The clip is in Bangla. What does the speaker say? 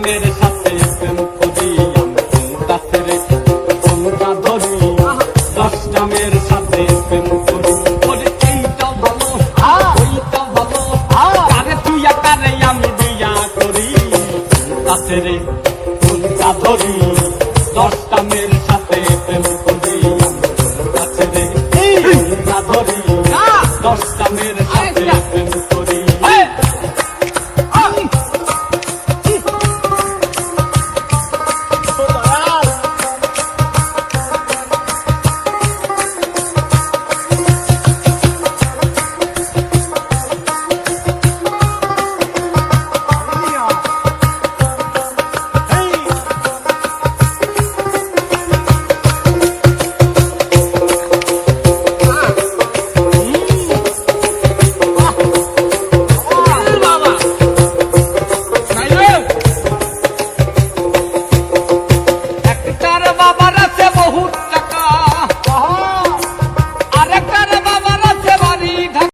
মেয়ের সাথে প্রেম করি আমি কোনটা ছেড়ে কোনটা ধরি 10টা মেয়ের সাথে প্রেম করি ওরে এইটা ভালো ওইটা ভালো আরে তুই একারে আমি বিয়া করি কোনটা ছেড়ে কোনটা ধরি